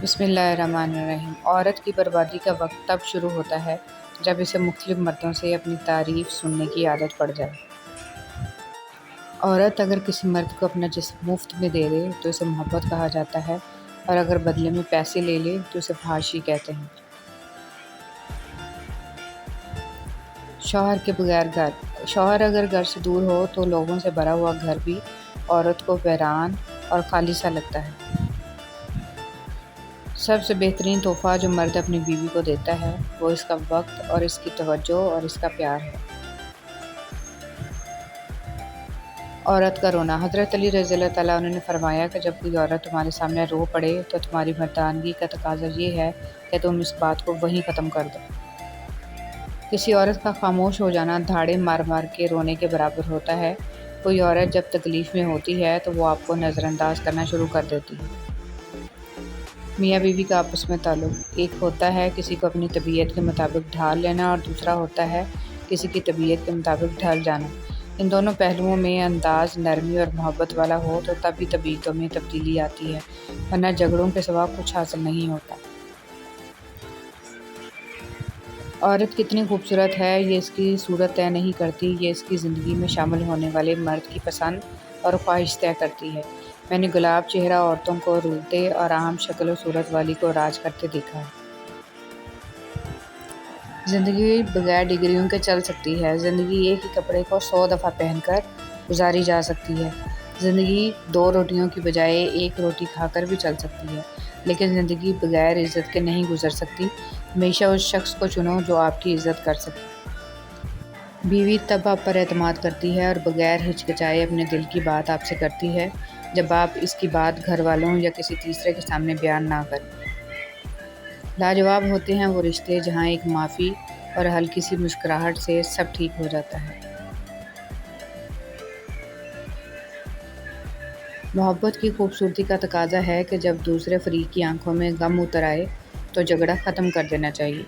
بسم اللہ الرحمن الرحیم۔ عورت کی بربادی کا وقت تب شروع ہوتا ہے جب اسے مختلف مردوں سے اپنی تعریف سننے کی عادت پڑ جائے۔ عورت اگر کسی مرد کو اپنا جسم مفت میں دے دے تو اسے محبت کہا جاتا ہے، اور اگر بدلے میں پیسے لے لے تو اسے فحاشی کہتے ہیں۔ شوہر کے بغیر گھر۔ شوہر اگر گھر سے دور ہو تو لوگوں سے بھرا ہوا گھر بھی عورت کو ویران اور خالی سا لگتا ہے۔ سب سے بہترین تحفہ جو مرد اپنی بیوی کو دیتا ہے وہ اس کا وقت اور اس کی توجہ اور اس کا پیار ہے۔ عورت کا رونا۔ حضرت علی رضی اللہ تعالیٰ عنہ نے فرمایا کہ جب کوئی عورت تمہارے سامنے رو پڑے تو تمہاری مردانگی کا تقاضا یہ ہے کہ تم اس بات کو وہیں ختم کر دو۔ کسی عورت کا خاموش ہو جانا دھاڑے مار مار کے رونے کے برابر ہوتا ہے۔ کوئی عورت جب تکلیف میں ہوتی ہے تو وہ آپ کو نظر انداز کرنا شروع کر دیتی ہے۔ میاں بیوی کا آپس میں تعلق۔ ایک ہوتا ہے کسی کو اپنی طبیعت کے مطابق ڈھال لینا، اور دوسرا ہوتا ہے کسی کی طبیعت کے مطابق ڈھل جانا۔ ان دونوں پہلوؤں میں انداز نرمی اور محبت والا ہو تو تبھی طبیعتوں میں تبدیلی آتی ہے، ورنہ جھگڑوں کے سوا کچھ حاصل نہیں ہوتا۔ عورت کتنی خوبصورت ہے یہ اس کی صورت طے نہیں کرتی، یہ اس کی زندگی میں شامل ہونے والے مرد کی پسند اور خواہش طے کرتی ہے۔ میں نے گلاب چہرہ عورتوں کو رولتے اور عام شکل و صورت والی کو راج کرتے دیکھا ہے۔ زندگی بغیر ڈگریوں کے چل سکتی ہے۔ زندگی ایک ہی کپڑے کو 100 دفعہ پہن کر گزاری جا سکتی ہے۔ زندگی 2 روٹیوں کی بجائے 1 روٹی کھا کر بھی چل سکتی ہے، لیکن زندگی بغیر عزت کے نہیں گزر سکتی۔ ہمیشہ اس شخص کو چنو جو آپ کی عزت کر سکے۔ بیوی تب آپ پر اعتماد کرتی ہے اور بغیر ہچکچائے اپنے دل کی بات آپ سے کرتی ہے جب آپ اس کی بات گھر والوں یا کسی تیسرے کے سامنے بیان نہ کریں۔ لاجواب ہوتے ہیں وہ رشتے جہاں ایک معافی اور ہلکی سی مسکراہٹ سے سب ٹھیک ہو جاتا ہے۔ محبت کی خوبصورتی کا تقاضا ہے کہ جب دوسرے فریق کی آنکھوں میں غم اتر آئے تو جھگڑا ختم کر دینا چاہیے۔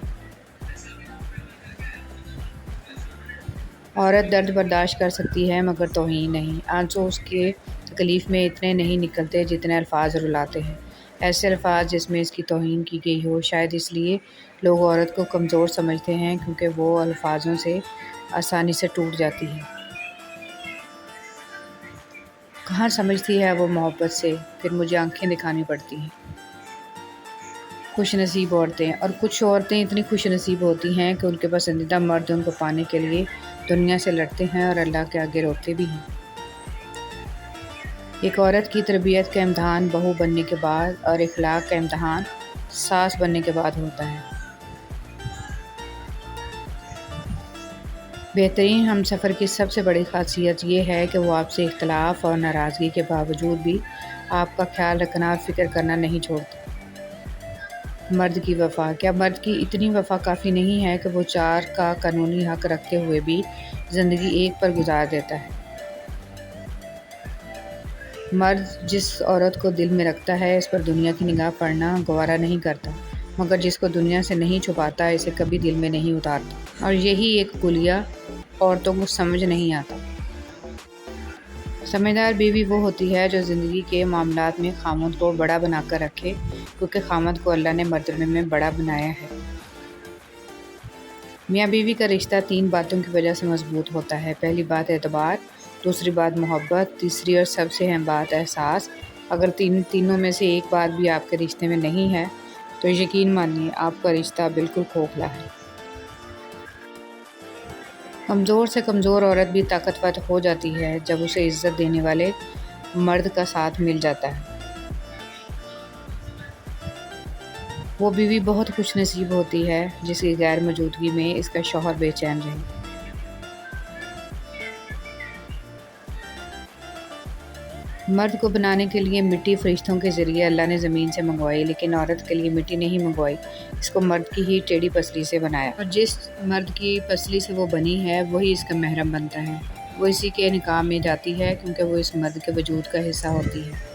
عورت درد برداشت کر سکتی ہے مگر توہین نہیں۔ آنسو اس کے تکلیف میں اتنے نہیں نکلتے جتنے الفاظ رلاتے ہیں، ایسے الفاظ جس میں اس کی توہین کی گئی ہو۔ شاید اس لیے لوگ عورت کو کمزور سمجھتے ہیں کیونکہ وہ الفاظوں سے آسانی سے ٹوٹ جاتی ہے۔ کہاں سمجھتی ہے وہ محبت سے، پھر مجھے آنکھیں دکھانی پڑتی ہیں۔ خوش نصیب عورتیں۔ اور کچھ عورتیں اتنی خوش نصیب ہوتی ہیں کہ ان کے پسندیدہ مرد ان کو پانے کے لیے دنیا سے لڑتے ہیں اور اللہ کے آگے روتے بھی ہیں۔ ایک عورت کی تربیت کا امتحان بہو بننے کے بعد اور اخلاق کا امتحان ساس بننے کے بعد ہوتا ہے۔ بہترین ہمسفر کی سب سے بڑی خاصیت یہ ہے کہ وہ آپ سے اختلاف اور ناراضگی کے باوجود بھی آپ کا خیال رکھنا اور فکر کرنا نہیں چھوڑتا۔ مرد کی وفا۔ کیا مرد کی اتنی وفا کافی نہیں ہے کہ وہ 4 کا قانونی حق رکھتے ہوئے بھی زندگی ایک پر گزار دیتا ہے؟ مرد جس عورت کو دل میں رکھتا ہے اس پر دنیا کی نگاہ پڑنا گوارا نہیں کرتا، مگر جس کو دنیا سے نہیں چھپاتا اسے کبھی دل میں نہیں اتارتا، اور یہی ایک کلیہ عورتوں کو سمجھ نہیں آتا۔ سمجھدار بیوی وہ ہوتی ہے جو زندگی کے معاملات میں خامند کو بڑا بنا کر رکھے، کیونکہ خامند کو اللہ نے مرتبے میں بڑا بنایا ہے۔ میاں بیوی کا رشتہ 3 باتوں کی وجہ سے مضبوط ہوتا ہے۔ پہلی بات اعتبار، دوسری بات محبت، تیسری اور سب سے اہم بات احساس۔ اگر تینوں میں سے ایک بات بھی آپ کے رشتے میں نہیں ہے تو یقین مانیے آپ کا رشتہ بالکل کھوکھلا ہے۔ کمزور سے کمزور عورت بھی طاقتور ہو جاتی ہے جب اسے عزت دینے والے مرد کا ساتھ مل جاتا ہے۔ وہ بیوی بہت خوش نصیب ہوتی ہے جس کی غیر موجودگی میں اس کا شوہر بے چین رہے۔ مرد کو بنانے کے لیے مٹی فرشتوں کے ذریعے اللہ نے زمین سے منگوائی، لیکن عورت کے لیے مٹی نہیں منگوائی، اس کو مرد کی ہی ٹیڑھی پسلی سے بنایا، اور جس مرد کی پسلی سے وہ بنی ہے وہی اس کا محرم بنتا ہے۔ وہ اسی کے نکاح میں جاتی ہے کیونکہ وہ اس مرد کے وجود کا حصہ ہوتی ہے۔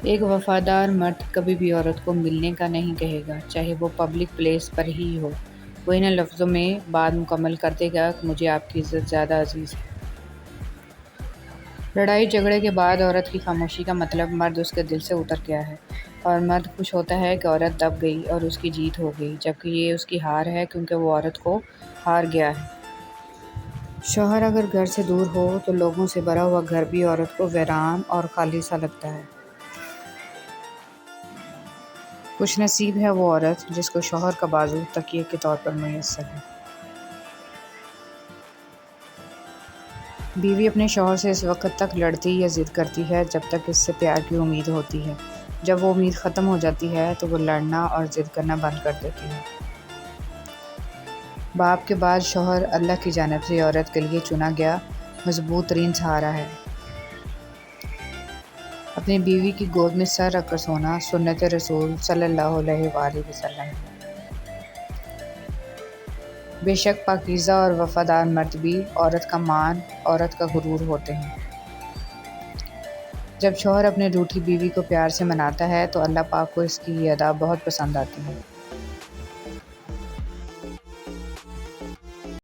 ایک وفادار مرد کبھی بھی عورت کو ملنے کا نہیں کہے گا، چاہے وہ پبلک پلیس پر ہی ہو۔ وہ انہیں لفظوں میں بات مکمل کر دے گا کہ مجھے آپ کی عزت زیادہ عزیز ہے۔ لڑائی جھگڑے کے بعد عورت کی خاموشی کا مطلب مرد اس کے دل سے اتر گیا ہے، اور مرد خوش ہوتا ہے کہ عورت دب گئی اور اس کی جیت ہو گئی، جبکہ یہ اس کی ہار ہے کیونکہ وہ عورت کو ہار گیا ہے۔ شوہر اگر گھر سے دور ہو تو لوگوں سے بھرا ہوا گھر بھی عورت کو ویران اور خالی سا لگتا ہے۔ خوش نصیب ہے وہ عورت جس کو شوہر کا بازو تکیے کے طور پر میسر ہے۔ بیوی اپنے شوہر سے اس وقت تک لڑتی یا ضد کرتی ہے جب تک اس سے پیار کی امید ہوتی ہے۔ جب وہ امید ختم ہو جاتی ہے تو وہ لڑنا اور ضد کرنا بند کر دیتی ہے۔ باپ کے بعد شوہر اللہ کی جانب سے عورت کے لیے چنا گیا مضبوط ترین سہارا ہے۔ اپنی بیوی کی گود میں سر رکھ کر سونا سنت رسول صلی اللہ علیہ وآلہ وسلم ہے۔ بے شک پاکیزہ اور وفادار مرد بھی عورت کا مان، عورت کا غرور ہوتے ہیں۔ جب شوہر اپنے روٹھی بیوی کو پیار سے مناتا ہے تو اللہ پاک کو اس کی یہ ادا بہت پسند آتی ہے۔